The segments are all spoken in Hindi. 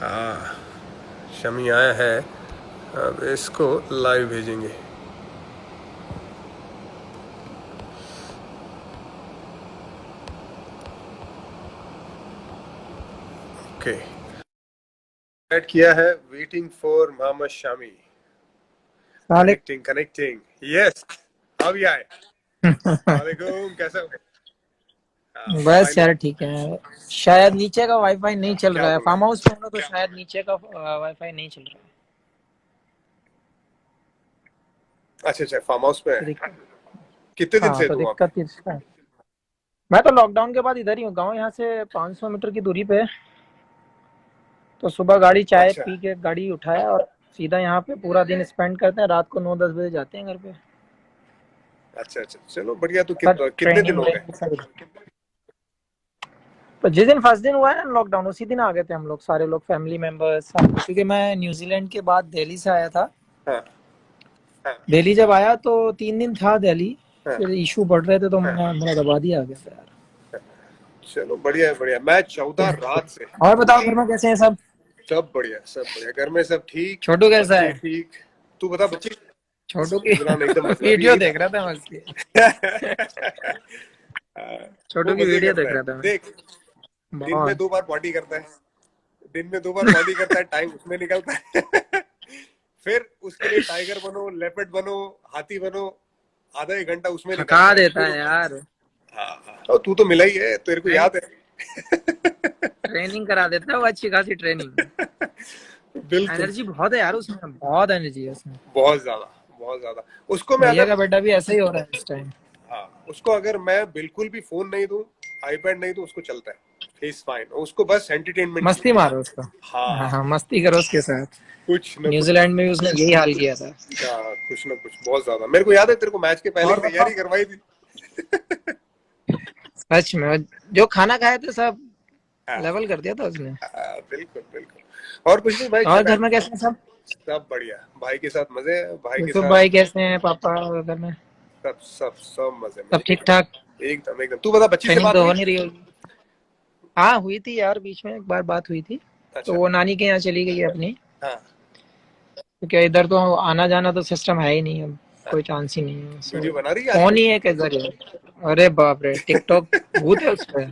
हाँ, शमी आया है। अब इसको लाइव भेजेंगे। ओके, ऐड किया है। Waiting for Mohammed Shami. साले कनेक्टिंग कनेक्टिंग। यस, अब ये आए। वालेकुम, कैसा हो? हाँ, बस फाइनल। यार ठीक है। शायद नीचे का वाईफाई नहीं चल क्या रहा है, बोल रहे फार्म हैं? हाउस पे हूँ ना, तो शायद नीचे का वाईफाई नहीं चल रहा है। अच्छा अच्छा, फार्म हाउस पे तो है। दिक्कत। कितने दिन हाँ से तो तू वहाँ पे? दिक्कत इसका है। मैं तो लॉकडाउन के बाद इधर ही हूँ, गाँव यहाँ से 500 मीटर की दूरी पे है। तो सुबह गाड़ी चाय अच्छा पी के गाड़ी उठाया और सीधा यहाँ पे पूरा दिन स्पेंड करते हैं, रात को 9-10 बजे जाते हैं घर पे। अच्छा अच्छा, चलो बढ़िया। तो पर कितने दिन ट्रेनिंग हो गए? व्रेनिंग सब। तो जिस दिन फर्स्ट दिन हुआ है ना लॉकडाउन, उसी दिन आ गए थे हम लोग, सारे लोग, फैमिली मेंबर्स सब, क्योंकि मैं न्यूजीलैंड के बाद दिल्ली से आया था। हाँ दिल्ली जब आया तो 3 दिन था दिल्ली। हाँ। फिर इशू बढ़ रहे थे तो मैं मुरादाबाद ही आ गया था यार। चलो बढ़िया है बढ़िया। मैं 14 रात से। और बताओ घर में कैसे हैं सब? सब बढ़िया सब बढ़िया। घर में सब ठीक। छोटू कैसा बच्चे है? ठीक। तू बता, बच्चे? छोटू की इमरान एकदम मजे अभी वीडियो ईद। देख रहा था मैं उसकी। वो छोटू की मजे वीडियो करता देख है। रहा था मैं। देख, दिन में बहुत। 2 बार पॉटी करता है। दिन में 2 बार पॉटी करता है, टाइम उसमें निकलता है। फिर उसके लिए टाइगर बनो, लेपर्ड बनो, हाथी बनो। आधा 1 घंटा उसमें थका निकलता है देता फिर। है यार। हाँ हाँ, और तू तो मिला ही है, तेरे को ट्रेनिंग याद है। ट्रेनिंग करा देता है वो, अच्छी खासी ट्रेनिंग। बिल्कुल। एनर्जी बहुत है यार उसमें, बहुत एनर्जी है उसमें। बहुत ज्यादा, बहुत ज्यादा। उसको मैं भैया अगर, का बेटा भी ऐसा ही हो रहा है इस टाइम। हाँ, उसको अगर मैं बिल्कुल भी फोन नहीं दूं, आईपैड नहीं दूं, उसको चलता है। Is fine. उसको बस एंटरटेनमेंट मस्ती चाहिए। मारो उसको। हाँ हाँ, हाँ, मस्ती करो उसके साथ। कुछ न कुछ। न्यूजीलैंड में भी उसने यही हाल किया था। हाँ, कुछ न कुछ बहुत ज्यादा। मेरे को याद है, तेरे को मैच के पहले ही और बताओ। तैयारी करवाई थी। सच में जो खाना खाए थे सब हाँ लेवल कर दिया था उसने। हाँ, बिल्कुल बिल्कुल। और कुछ नहीं भाई, और घर बैठ। में कैसे हैं सब? सब बढ़िया। भाई के साथ मजे है, भाई के यूसुफ साथ। भाई कैसे हैं, पापा घर में? सब सब सब मजे में। सब ठीक ठाक? एकदम एकदम। तू बता, बच्ची से ट्रेनिंग बात तो हुई? हो नहीं रही होगी। हाँ हुई थी यार, बीच में एक बार बात हुई थी। तो अच्छा। वो नानी के यहाँ चली गई है अपनी। हाँ क्योंकि इधर तो आना जाना तो सिस्टम है ही नहीं अब। हाँ। कोई चांस ही नहीं है, सो वीडियो बना रही है फोन आजकल? ही एक इधर है। अरे बाप रे, टिकटॉक भूत है उस पे।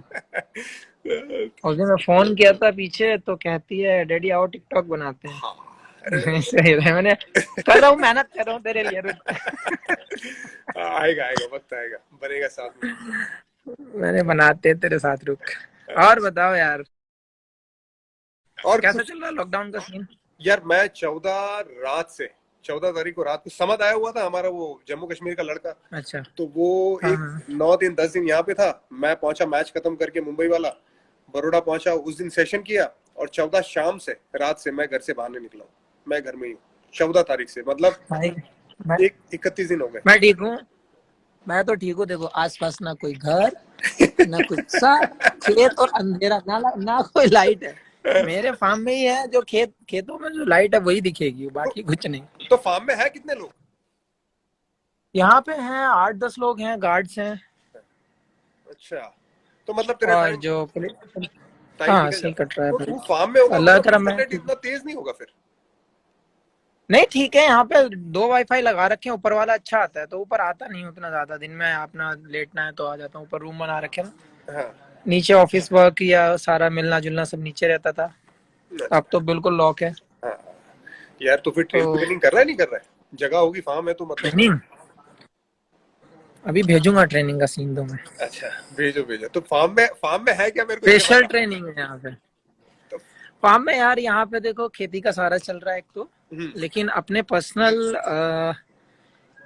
उस दिन मैं फोन किया था पीछे तो कहती है डैडी आओ टिकटॉक बनाते हैं। हाँ। अरे सही है, मैंने कर रहा हूँ, मेहनत कर रहा हूँ तेरे लिए, रुक। आएगा आएगा, वक्त आएगा, बनेगा साथ में। मैंने बनाते हैं तेरे साथ, रुक। और बताओ यार, और कैसा कुछ? चल रहा है लॉकडाउन का सीन? यार मैं 14 तारीख को रात को समझ आया हुआ था हमारा, वो जम्मू कश्मीर का लड़का। अच्छा। तो वो हाँ एक हाँ। 9 दिन 10 दिन यहाँ पे था। मैं पहुंचा मैच खत्म करके, मुंबई वाला। बड़ोड़ा पहुंचा, उस दिन सेशन किया। और 14 शाम से, रात से मैं घर से बाहर नहीं निकला हूँ। मैं घर में ही हूँ 14 तारीख से, मतलब भाई मैं एक 31 दिन हो गए। मैं ठीक हूँ। मैं तो ठीक हूँ, देखो आसपास ना कोई घर, ना कुछ सा, खेत और अंधेरा, ना कोई लाइट है। मेरे फार्म में ही है, जो खेतों में जो लाइट है वही दिखेगी, तो, बाकी कुछ नहीं। तो फार्म में है कितने लोग? यहाँ पे हैं 8-10 लोग हैं, गार्ड्स हैं। अच्छा, तो मतलब तेरा और टाइम जो टाइम हाँ निकल सही जाता है। कट रहा है तो भाई। तू फार्म में होगा, अल्लाह मतलब करम है, इंटरनेट ठीक। इतना तेज नहीं होगा फिर? नहीं ठीक है, यहाँ पे 2 वाईफाई लगा रखे हैं, ऊपर वाला अच्छा आता है, तो ऊपर आता नहीं उतना ज्यादा। दिन में अपना लेटना है तो आ जाता हूँ, ऊपर रूम बना रखे हैं ना। हाँ। नीचे ऑफिस वर्क या सारा मिलना जुलना सब नीचे रहता था। अब अच्छा। तो बिल्कुल लॉक है। हाँ। यार तो फिर तो ट्रेनिंग कर रहा है नहीं कर रहा है? जगह होगी, फार्म है तो मतलब। ट्रेनिंग अभी भेजूंगा, ट्रेनिंग का सीन तो मैं। अच्छा, भेजो भेजो। तो फार्म में है क्या, मेरे को ये स्पेशल बता। ट्रेनिंग है यहाँ पे। तो फार्म में यार, यहाँ पे देखो खेती का सारा चल रहा है एक तो। हम्म। लेकिन अपने पर्सनल,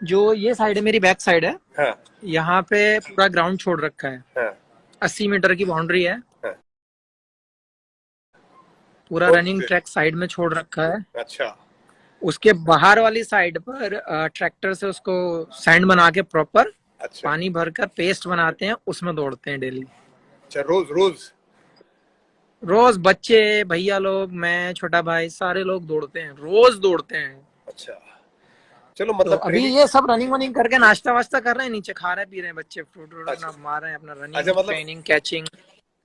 जो ये साइड है, मेरी बैक साइड है। हाँ यहाँ पे पूरा ग्राउंड छोड़ रखा है। हाँ 80 मीटर की बाउंड्री है। हाँ। पूरा रनिंग ओके। ट्रैक साइड में छोड़ रखा है। अच्छा उसके बाहर वाली साइड पर ट्रैक्टर से उसको सैंड बना के प्रॉपर अच्छा पानी भरकर पेस्ट बनाते हैं, उसमें दौड़ते हैं डेली। अच्छा। रोज रोज? रोज बच्चे, भैया लोग, मैं, छोटा भाई, सारे लोग दौड़ते हैं, रोज दौड़ते हैं। अच्छा, चलो तो मतलब अभी ट्रेनिंग। ये सब रनिंग वनिंग करके नाश्ता वास्ता कर रहे हैं, नीचे खा रहे पी रहे हैं बच्चे, फ्रूट व्रूट अच्छा अपना मार रहे हैं, अपना अच्छा, रनिंग मतलब ट्रेनिंग कैचिंग।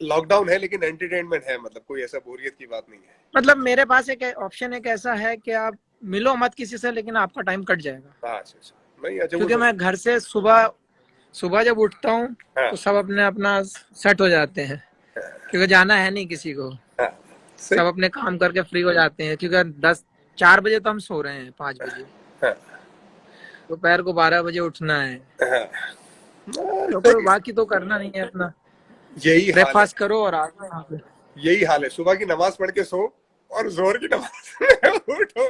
लॉकडाउन है लेकिन एंटरटेनमेंट है, मतलब कोई ऐसा बोरियत की बात नहीं है। मतलब मेरे पास एक ऑप्शन एक ऐसा है कि आप मिलो मत किसी से, लेकिन आपका टाइम कट जाएगा। हाँ, अच्छा अच्छा, नहीं अच्छा वो क्योंकि सब। मैं घर से सुबह सुबह जब उठता हूँ हाँ तो सब अपने अपना सेट हो जाते हैं, क्योंकि जाना है नहीं किसी को। हाँ, सब सही। अपने काम करके फ्री हो जाते हैं, क्योंकि 4 बजे तो हम सो रहे हैं, 5 बजे हाँ दोपहर को 12 बजे उठना है। हाँ, तो कोई सही। बाकी तो करना नहीं है, अपना यही हाल है, ब्रेकफास्ट करो और आ जाओ यहाँ पे। यही हाल है, सुबह की नमाज पढ़ के सो और जोहर की नमाज में उठो।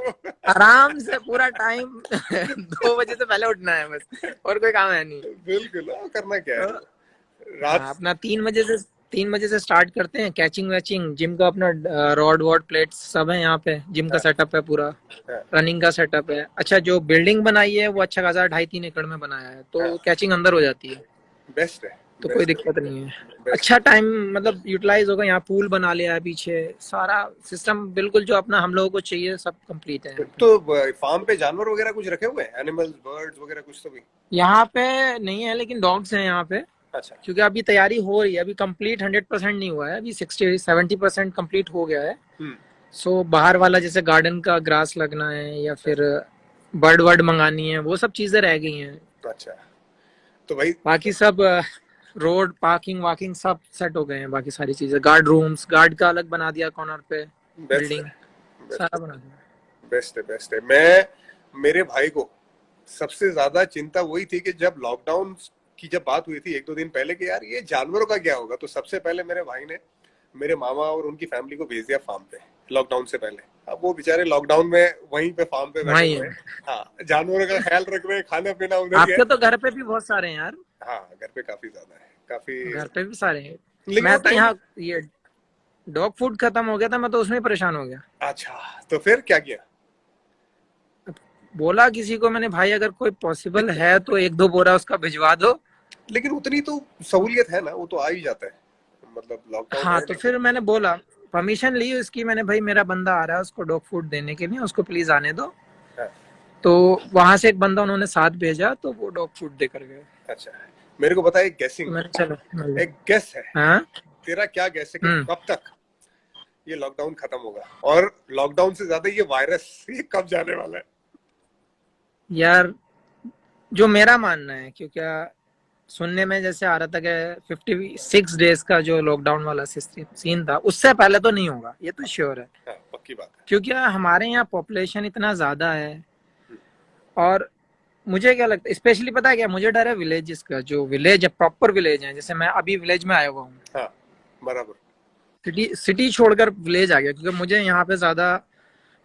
आराम से पूरा टाइम 2 बजे से पहले उठना है बस, और कोई काम है नहीं। बिल्कुल, करना क्या है तो रात। हाँ, अपना 3 बजे से स्टार्ट करते हैं, कैचिंग वैचिंग, जिम का अपना रॉड वॉड प्लेट्स सब है यहाँ पे, जिम का हाँ सेटअप है पूरा, हाँ रनिंग का सेटअप है। अच्छा, जो बिल्डिंग बनाई है वो अच्छा खासा 2.5-3 एकड़ में बनाया है, हाँ, तो कैचिंग अंदर हो जाती है, बेस्ट है, तो कोई बेस्ट है, दिक्कत नहीं है। बेस्ट अच्छा है। टाइम मतलब यूटिलाइज होगा, यहाँ पूल बना लिया है पीछे, सारा सिस्टम बिल्कुल जो अपना हम लोगों को चाहिए सब कंप्लीट है यहाँ पे। तो फार्म पे जानवर वगैरह कुछ रखे हुए हैं, एनिमल्स बर्ड्स वगैरह कुछ तो भी? यहाँ पे नहीं है, लेकिन डॉग्स हैं यहाँ पे। अच्छा। क्योंकि अभी तैयारी हो रही है, अभी कंप्लीट 100% नहीं हुआ है, अभी 60-70% कंप्लीट हो गया है। हम्म। सो बाहर वाला जैसे गार्डन का ग्रास लगना है या फिर बर्ड वर्ड मंगानी है, वो सब चीजें रह गई हैं। अच्छा, तो भाई बाकी सब रोड पार्किंग वाकिंग सब सेट हो गए हैं, बाकी सारी चीजें, गार्ड रूम्स, गार्ड का अलग बना दिया कॉर्नर पे, बेस्ट है, बिल्डिंग बेस्ट सारा है, बना दिया। बेस्ट है, बेस्ट है। मैं मेरे भाई को सबसे ज्यादा चिंता वही थी कि जब लॉकडाउन की जब बात हुई थी 1-2 दिन पहले कि यार ये जानवरों का क्या होगा, तो सबसे पहले मेरे भाई ने मेरे मामा और उनकी फैमिली को भेज दिया फार्म पे लॉकडाउन से पहले। अब वो बेचारे लॉकडाउन में वहीं पे फार्म पे बैठे वही हुए है। हैं। हाँ, जानवरों का ख्याल रख रहे हैं, खाना पीना उधर ही है। आपके तो घर पे भी बहुत सारे हैं यार, हाँ, घर पे काफी ज्यादा है, काफी। घर पे भी सारे हैं। लेकिन वो मैं तो टाइम। यहाँ ये डॉग फूड खत्म हो गया था, मैं तो उसमें परेशान हो गया। अच्छा, तो फिर क्या किया? बोला किसी को मैंने, भाई अगर कोई पॉसिबल है तो 1-2 बोरा उसका भिजवा दो। लेकिन उतनी तो सहूलियत है ना, वो तो आ ही जाता है, मतलब लॉकडाउन हाँ, है तो लेकिन। फिर मैंने बोला, परमिशन ली उसकी मैंने, भाई मेरा बंदा आ रहा है उसको डॉग फूड देने के लिए, उसको प्लीज आने दो। हाँ, तो वहां से एक बंदा उन्होंने साथ भेजा, तो वो डॉग फूड देकर गए। अच्छा। मेरे को बता, एक तो गैसिंग, मैंने चलो मिल एक गेस है, गया। हाँ। तेरा क्या गैस है कि हम्म। कब तक ये लॉकडाउन खत्म होगा, और लॉकडाउन से ज्यादा ये वायरस ये कब जाने वाला है? यार, जो मेरा मानना है, क्योंकि सुनने में जैसे आ रहा था कि 56 डेज का जो लॉकडाउन वाला सीन था, उससे पहले तो नहीं होगा, ये तो श्योर है। हाँ, पक्की बात है। क्योंकि हमारे यहाँ पॉपुलेशन इतना ज्यादा है, और मुझे क्या लगता है, स्पेशली पता है क्या, मुझे डर है विलेजेस का, जो विलेज है प्रॉपर विलेज है, जैसे मैं अभी विलेज में आया हुआ हूँ, हाँ, बराबर। सिटी सिटी छोड़कर विलेज आ गया, क्योंकि मुझे यहाँ पे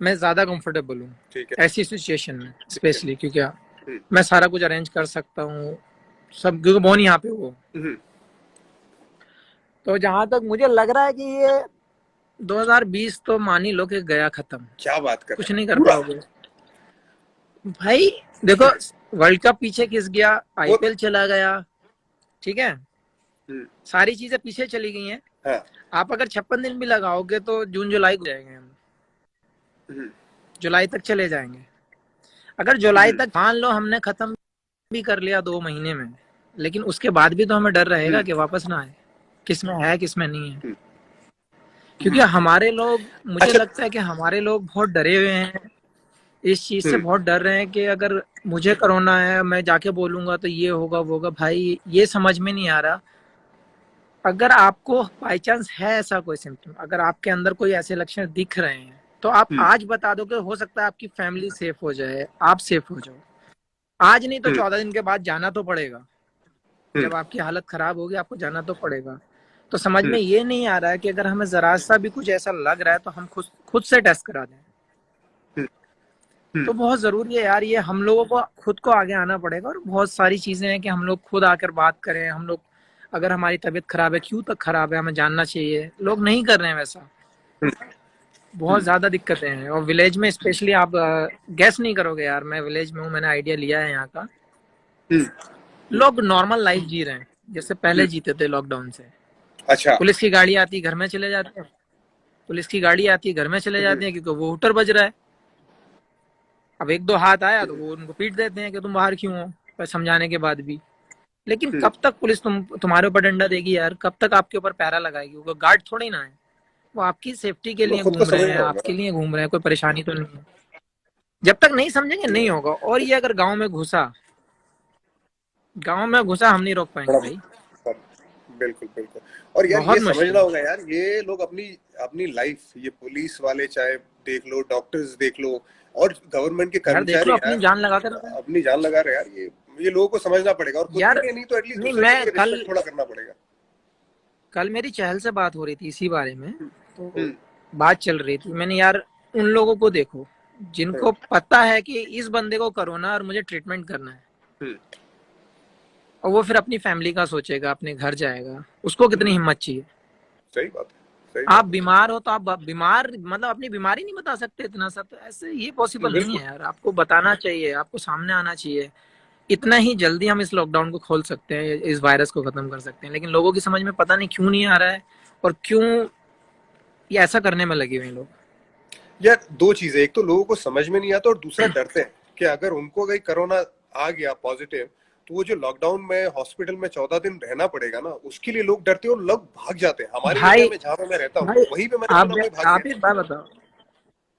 मैं ज्यादा कंफर्टेबल हूँ ठीक है। ऐसी सिचुएशन में, ठीक है। स्पेशली क्योंकि हम्म। मैं सारा कुछ अरेंज कर सकता हूँ सब, क्योंकि बहुत यहाँ पे हो। हम्म। तो जहां तक मुझे लग रहा है कि ये 2020 तो मान ही लो कि गया खत्म, क्या बात कर रहे कुछ हैं, नहीं कर पूरा? पाओगे भाई। देखो, वर्ल्ड कप पीछे खिस गया, वो। आईपीएल चला गया, ठीक है, हम्म। सारी चीजें पीछे चली गई हैं। हाँ। आप अगर 56 दिन भी लगाओगे तो जून जुलाई को जाएंगे हम, हम्म। जुलाई तक चले जाएंगे। अगर जुलाई हम्म। तक मान लो हमने खत्म भी कर लिया 2 महीने में, लेकिन उसके बाद भी तो हमें डर रहेगा हम्म। कि वापस ना आए, किसमें है किसमें नहीं है। हम्म। क्योंकि हमारे लोग, मुझे अच्छा। लगता है कि हमारे लोग बहुत डरे हुए हैं, इस चीज से हम्म। बहुत डर रहे हैं कि अगर मुझे कोरोना है, मैं जाके बोलूंगा तो ये होगा वो होगा। भाई ये समझ में नहीं आ रहा, अगर आपको बाई चांस है ऐसा कोई सिम्टम, अगर आपके अंदर कोई ऐसे लक्षण दिख रहे हैं, तो आप हम्म। आज बता दो, कि हो सकता है आपकी फैमिली सेफ हो जाए, आप सेफ हो जाओ। आज नहीं तो हम्म। 14 दिन के बाद जाना तो पड़ेगा, हम्म। जब आपकी हालत खराब होगी आपको जाना तो पड़ेगा। तो समझ हम्म। में ये नहीं आ रहा है कि अगर हमें जरा सा भी कुछ ऐसा लग रहा है तो हम खुद खुद से टेस्ट करा दें। हम्म। हम्म। तो बहुत जरूरी है यार, ये हम लोगों को खुद को आगे आना पड़ेगा, और बहुत सारी चीजें हैं कि हम लोग खुद आकर बात करें। हम लोग, अगर हमारी तबीयत खराब है, क्यों तक खराब है, हमें जानना चाहिए, लोग नहीं कर रहे हैं वैसा। बहुत हम्म। ज्यादा दिक्कतें हैं, और विलेज में स्पेशली आप गैस नहीं करोगे यार, मैं विलेज में हूँ, मैंने आइडिया लिया है यहाँ का। हम्म। लोग नॉर्मल लाइफ जी रहे हैं जैसे पहले हम्म। जीते थे लॉकडाउन से। अच्छा। पुलिस की गाड़ी आती है घर में चले जाते हैं, पुलिस की गाड़ी आती है घर में चले हम्म। जाते हैं, क्योंकि वो हूटर बज रहा है। अब 1-2 हाथ आया तो वो उनको पीट देते हैं कि तुम बाहर क्यों हो, पर समझाने के बाद भी। लेकिन कब तक पुलिस तुम्हारे ऊपर डंडा देगी यार, कब तक आपके ऊपर पैरा लगाएगी? वो गार्ड थोड़ी ना है, वो आपकी सेफ्टी के लिए खुद को घूम रहे हैं, समझना होगा आपके ना। लिए घूम रहे हैं, कोई परेशानी तो नहीं है। जब तक नहीं समझेंगे नहीं होगा। और ये अगर गांव में घुसा हम नहीं रोक पाएंगे बड़ा भाई, बिल्कुल बिल्कुल। और यार ये बहुत समझना मुश्किल है। होगा यार, ये लोग अपनी अपनी लाइफ, ये पुलिस वाले चाहे देख लो, डॉक्टर्स देख लो, और गवर्नमेंट के यार देख लो, कर्मचारी अपनी यार, जान लगा कर रहे हैं। अपनी जान लगा रहे हैं यार। ये लोगों को समझना पड़ेगा, और खुद के यार लिए नहीं तो एटलीस्ट नहीं, दूसरे के मैं लिए कल रिस्पेक्ट थोड़ा करना पड़ेगा। कल मेरी चहल से बात हो रही थी इसी बारे में, तो हम्म बात चल रही थी, मैंने यार उन लोगों को देखो हम्म जिनको पता है कि इस बंदे को कोरोना और मुझे ट्रीटमेंट करना है, हम्म और वो फिर अपनी फैमिली का सोचेगा, अपने घर जाएगा, उसको कितनी हम्म, हिम्मत चाहिए? सही बात है, सही आप बात बीमार हो तो आप बीमार मतलब अपनी बीमारी नहीं बता सकते इतना सब? तो ऐसे ये है। पॉसिबल नहीं बिल्कुल। है यार, आपको बताना चाहिए, आपको सामने आना चाहिए। इतना ही जल्दी हम इस लॉकडाउन को खोल सकते हैं, इस वायरस को खत्म कर सकते हैं, लेकिन लोगों की समझ में पता नहीं क्यों नहीं आ रहा है, और क्यों ये ऐसा करने में लगे हुए हैं लोग। यार दो चीजें, एक तो लोगों को समझ में नहीं आता, और दूसरा डरते हैं कि अगर उनको कहीं कोरोना आ गया पॉजिटिव, तो वो जो लॉकडाउन में हॉस्पिटल में 14 दिन रहना पड़ेगा ना, उसके लिए लोग डरते हैं और लोग भाग जाते हैं। हमारे एरिया भाई में जहाँ पे मैं रहता हूँ, भाई वहीं पे मैंने सुना कोई भाग आप गया। एक बात बताओ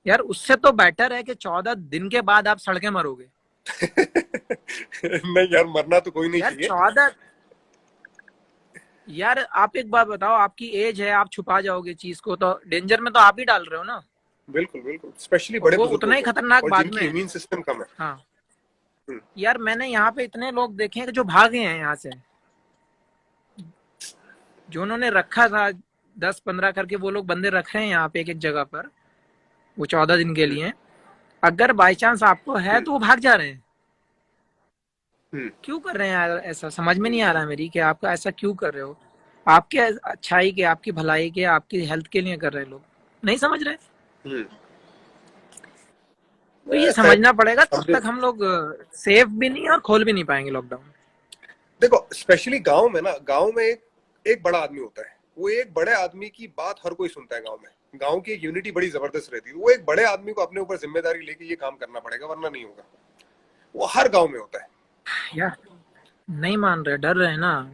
यार, उससे तो बेटर है कि 14 दिन के बाद आप सड़कें मरोगे। नहीं यार, मरना तो कोई नहीं यार चाहिए। 14, यार आप एक बात बताओ, आपकी एज है, आप छुपा जाओगे चीज को तो डेंजर में तो आप ही डाल रहे हो ना। बिल्कुल बिल्कुल, स्पेशली और बड़े वो बुजुर्गों उतना ही को, खतरनाक और बाद में जिनकी है। इम्यून सिस्टम कम है। हाँ हम्म, यार, मैंने यहाँ पे इतने लोग देखे हैं कि जो भागे हैं यहाँ से, जो उन्होंने रखा था 10-15 करके, वो लोग बंदे रख रहे हैं यहाँ पे एक एक जगह पर, वो 14 दिन के हम्म, लिए। अगर बाई चांस आपको है हम्म, तो वो भाग जा रहे हैं। हम्म, क्यों कर रहे हैं यार ऐसा? समझ में नहीं आ रहा है मेरी कि आपका ऐसा क्यों कर रहे हो। आपके अच्छाई के, आपकी भलाई के, आपकी हेल्थ के लिए कर रहे हैं लोग, नहीं समझ रहे। हम्म। तो ये खैर, समझना पड़ेगा, अब तब तक हम लोग सेफ भी नहीं और खोल भी नहीं पाएंगे लॉकडाउन। देखो, स्पेशली गांव में ना, गांव में एक बड़ा आदमी होता है, वो एक बड़े आदमी की बात हर कोई सुनता है गांव में। गांव की एक यूनिटी बड़ी जबरदस्त रहती है। वो एक बड़े आदमी को अपने ऊपर जिम्मेदारी लेके ये काम करना पड़ेगा, वरना नहीं होगा। वो हर गांव में होता है। यार नहीं मान रहे, डर रहे हैं ना।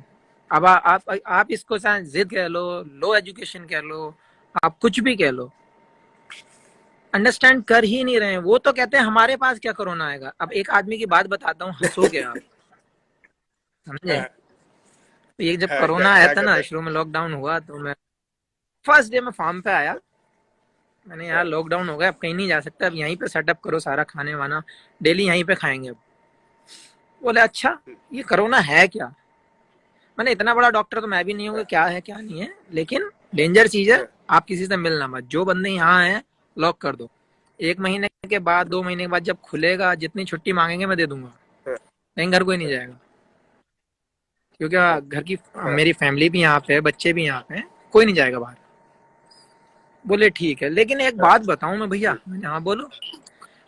अब आप इसको चाहे जिद कह लो, लो एजुकेशन कह लो, आप कुछ भी कह लो, अंडरस्टैंड कर ही नहीं रहे हैं। वो तो कहते हैं हमारे पास क्या कोरोना आएगा। अब एक आदमी की बात बताता हूँ, हंसोगे आप, समझे? हाँ, तो ये जब हाँ, क्या कोरोना आया क्या था कर ना, रहे शुरू में लॉकडाउन हुआ, तो मैं फर्स्ट डे में फार्म पे आया। मैंने हैं? यार लॉकडाउन हो गया, अब कहीं नहीं जा सकता, अब यहीं पे सेटअप करो सारा खाने वाना, डेली यहीं पे खाएंगे अब। बोले अच्छा, ये कोरोना है क्या? मैंने इतना बड़ा डॉक्टर तो मैं भी नहीं हूँ कि हाँ, क्या है क्या नहीं है, लेकिन डेंजर चीज है। हाँ, आप किसी से मिलना मत, जो बंदे यहाँ हैं लॉक कर दो। 1 महीने के बाद, 2 महीने के बाद जब खुलेगा, जितनी छुट्टी मांगेंगे मैं दे दूंगा, हाँ, लेकिन घर कोई नहीं जाएगा। क्योंकि घर की हाँ, मेरी फैमिली भी यहाँ पे है, बच्चे भी यहाँ पे हैं, कोई नहीं जाएगा बाहर। बोले ठीक है, लेकिन एक हाँ, बात बताऊं मैं भैया? मैंने हाँ बोलो।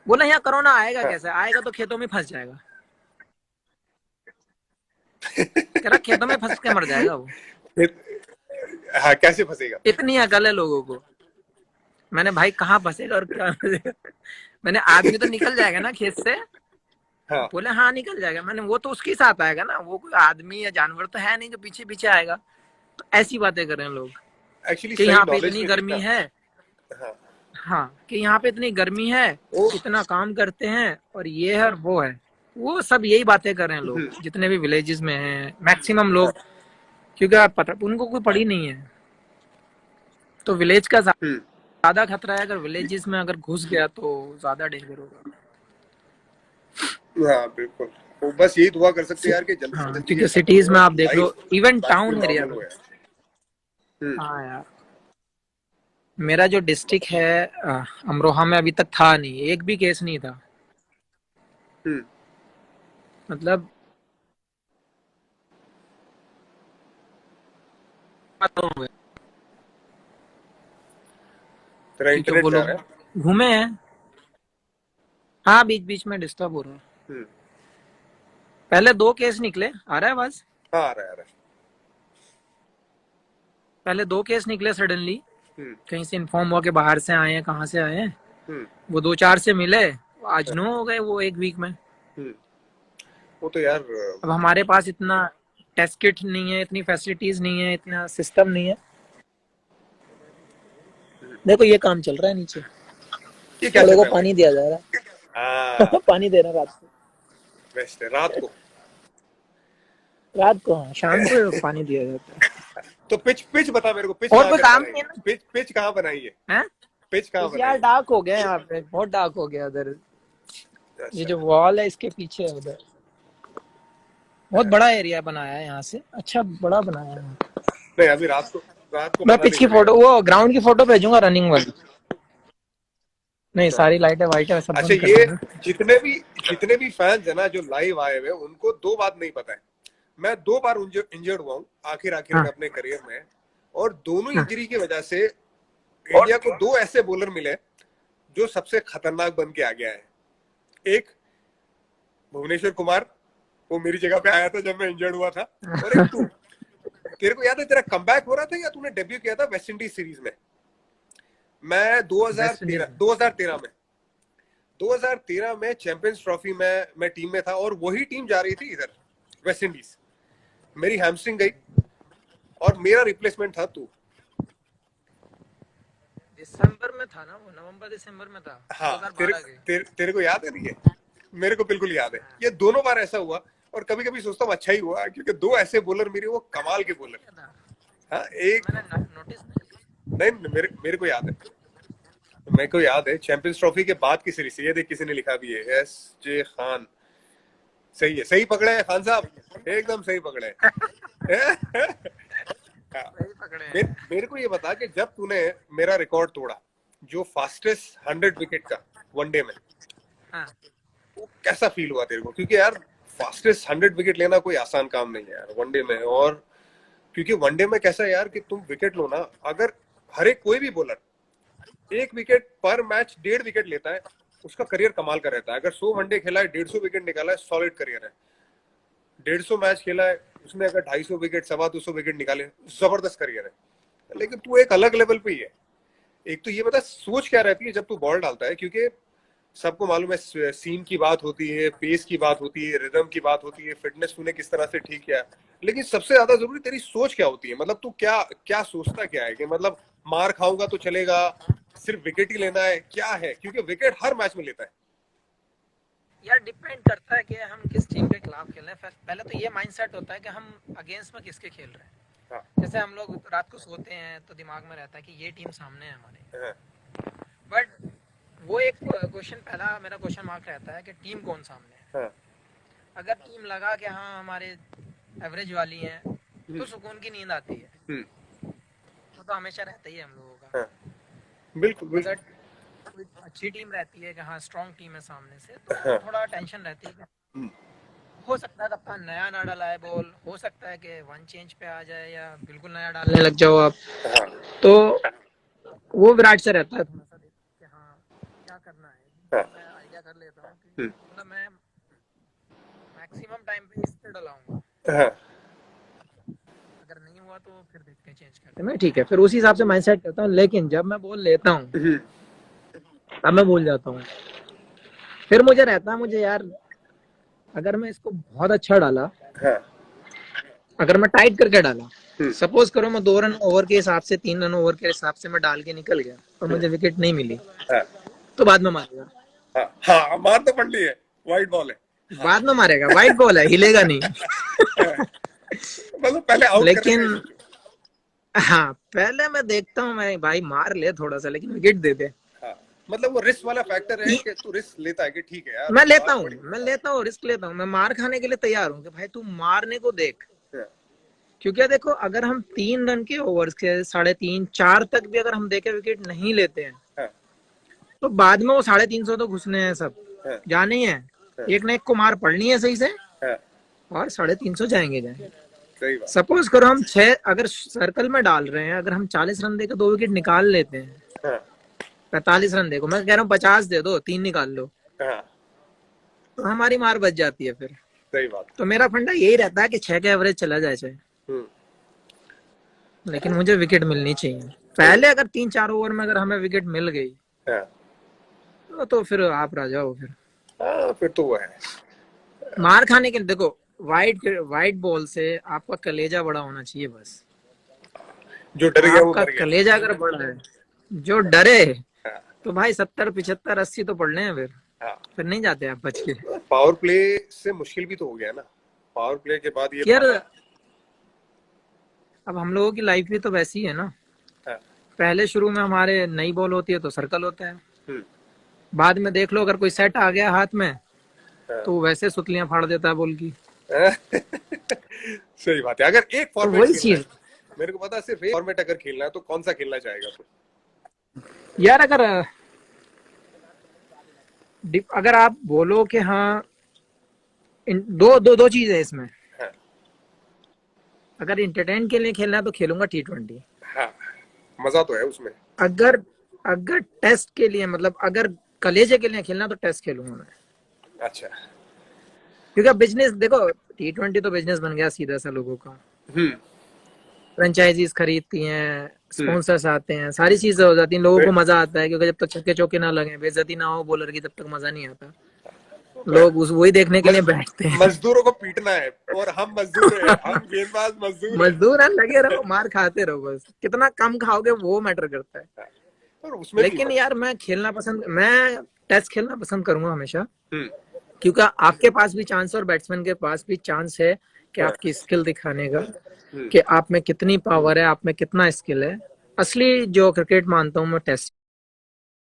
बोला यहाँ कोरोना आएगा हाँ। कैसे? आएगा तो खेतों में फंस जाएगा। कह रहा खेतों में फंस के मर जाएगा वो। हाँ, कैसे फंसेगा? इतनी अकल है लोगों को। मैंने भाई कहाँ फंसेगा और क्या फंसेगा? मैंने आदमी तो निकल जाएगा ना खेत से। हाँ, बोले हाँ निकल जाएगा। मैंने वो तो उसके साथ आएगा ना, वो कोई आदमी या जानवर तो है नहीं जो पीछे पीछे आएगा। तो ऐसी बातें कर रहे हैं लोग एक्चुअली कि सही यहाँ पे नॉलेज इतनी भी नहीं गर्मी था। है। हाँ, हाँ, कि यहाँ पे इतनी गर्मी है, वो इतना काम करते हैं, और ये है और वो है। वो सब यही बातें कर रहे हैं लोग, हम्म, जितने भी विलेजेस में हैं मैक्सिमम लोग। क्योंकि आप पता, उनको कोई पड़ी नहीं है, तो विलेज का हम्म, ज्यादा खतरा है। अगर विलेजेस में अगर घुस गया तो ज्यादा डेंजर होगा। हाँ बिल्कुल। वो बस यही दुआ कर सकते हैं यार कि जल्दी से हाँ, जल्दी ये क्योंकि खत्म सिटीज हो में और आप देख लो, लाइफ इवन बिल्कुल टाउन एरिया नॉर्मल में। हो यार। हम्म, हाँ यार, मेरा जो डिस्ट्रिक्ट है अमरोहा में, अभी तक था नहीं, एक भी केस नहीं था। हम्म। मतलब खत्म हो गया, तेरा क्योंकि वो इंटरनेट जा लोग रहा है? घूमे हैं। हाँ, बीच बीच में डिस्टर्ब हो रहा है। हम्म। पहले 2 केस निकले, आ रहा है आवाज? हाँ, आ रहा है, आ रहा है। पहले 2 केस निकले सडनली, हम्म, कहीं से इन्फॉर्म हुआ कि बाहर से आए हैं, कहाँ से आए हैं। हम्म, वो 2-4 से मिले, आज 9 हो गए वो एक वीक में। हम्म। वो तो यार अब हमारे पास इतना टेस्ट किट नहीं है, इतनी फैसिलिटीज नहीं है, इतना सिस्टम नहीं है। देखो ये काम चल रहा है नीचे, ये क्या घोड़े चल को रहा है पानी भाई? दिया जा रहा हाँ, है। पानी दे रहा है रात को। बेस्ट है रात को। रात को हाँ, शाम को पानी दिया जाता है। तो पिच पिच बता मेरे को, पिच और कहाँ कोई कर काम बनाई नहीं है? है ना। पिच पिच कहाँ बनाई है? हैं? पिच कहाँ कुछ यार बनाई डार्क हो गया यहाँ पे, बहुत डार्क हो गया उधर। है? ये अच्छा। जो वॉल है इसके पीछे है उधर, बहुत बड़ा एरिया बनाया है यहाँ से, अच्छा बड़ा बनाया है। नहीं अभी रात को मैं पता पिच नहीं की चलेगा। फोटो, वो ग्राउंड की फोटो भेजूंगा रनिंग वाली। नहीं अच्छा। सारी लाइटें वाइट है, सब अच्छा बंद कर ये देंगे। जितने भी फैंस है ना जो लाइव आए हुए, उनको दो बात नहीं पता है। मैं 2 बार इंजर्ड हुआ हूँ आखिर हाँ में अपने करियर में, और दोनों हाँ इंजरी की वजह से इंडिया को 2 ऐसे बॉलर मिले जो सबसे खतरनाक बन के आ गया है। एक भुवनेश्वर कुमार, वो मेरी जगह पे आया था जब मैं इंजर्ड हुआ था। और एक तू, तेरे को याद है तेरा कमबैक हो रहा था या तूने डेब्यू किया था वेस्ट इंडीज सीरीज में? मैं वेस्ट इंडीज 2013 में। 2013 में 2013 में चैंपियंस ट्रॉफी में मैं टीम में था, और वही टीम जा रही थी इधर वेस्ट इंडीज। मेरी हैमस्ट्रिंग गई और मेरा रिप्लेसमेंट था तू। दिसंबर में था ना वो, नवंबर दिसंबर में था हाँ 2012 के। तेरे को याद है नहीं है? मेरे को बिल्कुल याद है। ये दोनों बार ऐसा हुआ, और कभी कभी सोचता हूँ अच्छा ही हुआ, क्योंकि 2 ऐसे बॉलर मेरे, वो कमाल के बॉलर। क्या था? हाँ एक, मैंने नोटिस नहीं। नहीं मेरे को याद है। मेरे को याद है चैंपियंस ट्रॉफी के बाद की सीरीज। ये देख किसी ने लिखा भी है, एस जे खान। सही है, सही पकड़े हैं खान साहब, एकदम सही पकड़े हैं। हाँ, सही पकड़े हैं। मेरे को ये बता कि जब तूने मेरा रिकॉर्ड तोड़ा, जो फास्टेस्ट 100 विकेट का वनडे में, हाँ वो कैसा फील हुआ तेरे को? क्योंकि यार फास्टेस्ट 100 विकेट लेना कोई आसान काम नहीं है यार वनडे में। और क्योंकि वनडे में कैसा है यार कि तुम विकेट लो ना, अगर हर एक कोई भी बॉलर 1 विकेट पर मैच 1.5 विकेट लेता है, उसका करियर कमाल का रहता है। अगर 100 वनडे खेला है, 150 विकेट निकाला है, सॉलिड करियर है। 150 मैच खेला है, उसने अगर 250 विकेट 225 विकेट निकाले, जबरदस्त करियर है। लेकिन तू एक अलग लेवल पे ही है। एक तो ये बता सोच क्या रहती है जब तू बॉल डालता है, क्योंकि सबको मालूम है सीम की बात होती है, पेस की बात होती है, रिदम की बात होती है, फिटनेस तूने किस तरह से ठीक किया, लेकिन सबसे ज्यादा जरूरी तेरी सोच क्या होती है। मतलब तू क्या क्या सोचता क्या है कि मतलब मार खाऊंगा तो चलेगा, सिर्फ विकेट ही लेना है, क्या है? क्योंकि विकेट हर मैच में लेता है। यार, डिपेंड करता है कि हम किस टीम के खिलाफ खेल रहे हैं। पहले तो ये माइंडसेट होता है कि हम अगेंस्ट में किसके खेल रहे हैं। हाँ, जैसे हम लोग रात को सोते हैं तो दिमाग में रहता है कि ये टीम सामने है हमारे, हाँ, बट वो एक क्वेश्चन, पहला मेरा क्वेश्चन मार्क रहता है कि टीम कौन सामने है। हाँ, अगर टीम लगा कि हाँ हमारे एवरेज वाली है हम्म, तो सुकून की नींद आती है। वो तो हमेशा रहता ही है हम लोगों का। हाँ, बिल्कुल अगर बिल्कुल। कोई अच्छी टीम रहती है कि हाँ स्ट्रॉन्ग टीम है सामने से, तो हाँ, थोड़ा टेंशन रहती है कि हम्म, हो सकता है कप्तान नया ना डाला है बॉल, हो सकता है कि वन चेंज पे आ जाए या बिल्कुल नया डालने लग जाओ आप। हाँ, तो वो विराट से रहता है थोड़ा सा कि हाँ क्या करना है। हाँ, तो मैं आइडिया कर लेता हूँ कि हम्म, मतलब मैं मैक्सिमम टाइम पे इस पे डलाऊंगा। हाँ, अगर नहीं हुआ तो फिर देखते हैं, चेंज करते हैं। मैं ठीक है, फिर उसी हिसाब से माइंडसेट करता हूँ। लेकिन जब मैं बॉल लेता हूँ हम्म, तब मैं भूल जाता हूँ। फिर मुझे रहता है, मुझे यार अगर मैं इसको बहुत अच्छा डाला, हाँ, अगर मैं टाइट करके डाला, हम्म, सपोज करो मैं 2 रन ओवर के हिसाब से, 3 रन ओवर के हिसाब से मैं डाल के निकल गया और मुझे विकेट नहीं मिली, हाँ, तो बाद में मारेगा। हाँ, हाँ, मार तो पड़ ली है, वाइट बॉल है। हाँ। बाद में मारेगा, वाइट बॉल है, हिलेगा नहीं। मतलब पहले आउट करने का लेकिन ही सोचो। हाँ, पहले मैं देखता हूँ, मैं भाई मार ले थोड़ा सा लेकिन विकेट दे दे। हाँ, मतलब वो रिस्क वाला फैक्टर है कि तू रिस्क लेता है कि ठीक है यार मैं लेता मार हूँ, पड़ी। मैं लेता हूँ, रिस्क लेता हूँ, मैं मार खाने के लिए तैयार हूँ कि भाई तू मारने को देख। हाँ, क्योंकि देखो, अगर हम 3 रन के ओवर्स के 3.5 4 तक भी अगर हम देखे विकेट नहीं लेते हैं, हाँ, तो बाद में वो 350 तो घुसने हैं सब, हाँ, जाने ही है। हाँ, एक ना एक को मार पड़नी है सही से, हाँ, और 350 जाएंगे जाएंगे। सही बात। सपोज करो हम 6 अगर सर्कल में डाल रहे हैं, अगर हम 40 रन देकर 2 विकेट निकाल लेते हैं, हाँ, 45 रन देखो, मैं कह रहा हूँ 50 दे दो, 3 निकाल लो, हाँ, तो हमारी मार बच जाती है फिर। सही बात। तो मेरा फंडा यही रहता है कि 6 के एवरेज चला जाए चाहे, हम्म, लेकिन मुझे विकेट मिलनी चाहिए। सही पहले बात। अगर 3 4 ओवर में अगर हमें विकेट मिल गई हाँ, तो फिर आप राजा हो। फिर हाँ, फिर तो वो है। मार खाने के लिए देखो, वाइट बॉल से आपका कलेजा बड़ा होना चाहिए बस। जो डर गया वो आपका मर गया। कलेजा अगर बड़ा है, जो डरे हाँ, तो भाई 70 75 80 तो पढ़ने हैं, हाँ। फिर नहीं जाते आप बच के। पावर प्ले से मुश्किल भी तो हो गया ना, पावर प्ले के बाद ये यार अब हम लोगों की लाइफ भी तो वैसी है ना, हाँ, पहले शुरू में हमारे नई बॉल होती है तो सर्कल होता है, हम्म, बाद में देख लो अगर कोई सेट आ गया हाथ में हाँ। तो वैसे सुतलियां फाड़ देता है बॉल की। सही बात है। अगर एक तो फॉर्मेट वही खेलना है, चीज मेरे को पता है, सिर्फ एक फॉर्मेट अगर खेलना है तो कौन सा खेलना चाहेगा तू? यार, अगर आप बोलो कि हाँ, दो दो दो चीज है इसमें। हाँ, अगर इंटरटेन के लिए खेलना है तो खेलूंगा T20। हाँ, मजा तो है उसमें। अगर अगर टेस्ट के लिए, मतलब अगर कलेजे के लिए खेलना तो टेस्ट खेलूंगा मैं, अच्छा। क्योंकि अब बिजनेस देखो, T20 तो बिजनेस बन गया सीधा सा लोगों का। हम्म, फ्रेंचाइजीज खरीदती हैं, हम्म। स्पॉन्सर्स आते हैं, सारी चीजें हो जाती हैं, लोगों को मजा आता है, क्योंकि जब तक छक्के चौके ना लगे, बेइज्जती ना हो बॉलर की, तब तक मजा नहीं आता। लोग उस वही देखने के लिए बैठते हैं। मजदूरों को पीटना है और हम मजदूर हैं, हम गेंदबाज मजदूर हैं। मजदूर है, लगे रहो, मार खाते रहो, बस कितना कम खाओगे वो मैटर करता है। और उसमें भी लेकिन यार मैं टेस्ट खेलना पसंद करूंगा हमेशा, हम्म, क्योंकि आपके पास भी चांस है और बैट्समैन के पास भी चांस है कि हाँ, आपकी स्किल दिखाने का, हम्म। कि आप में कितनी पावर है, आप में कितना स्किल है। असली जो क्रिकेट मानता हूँ मैं टेस्ट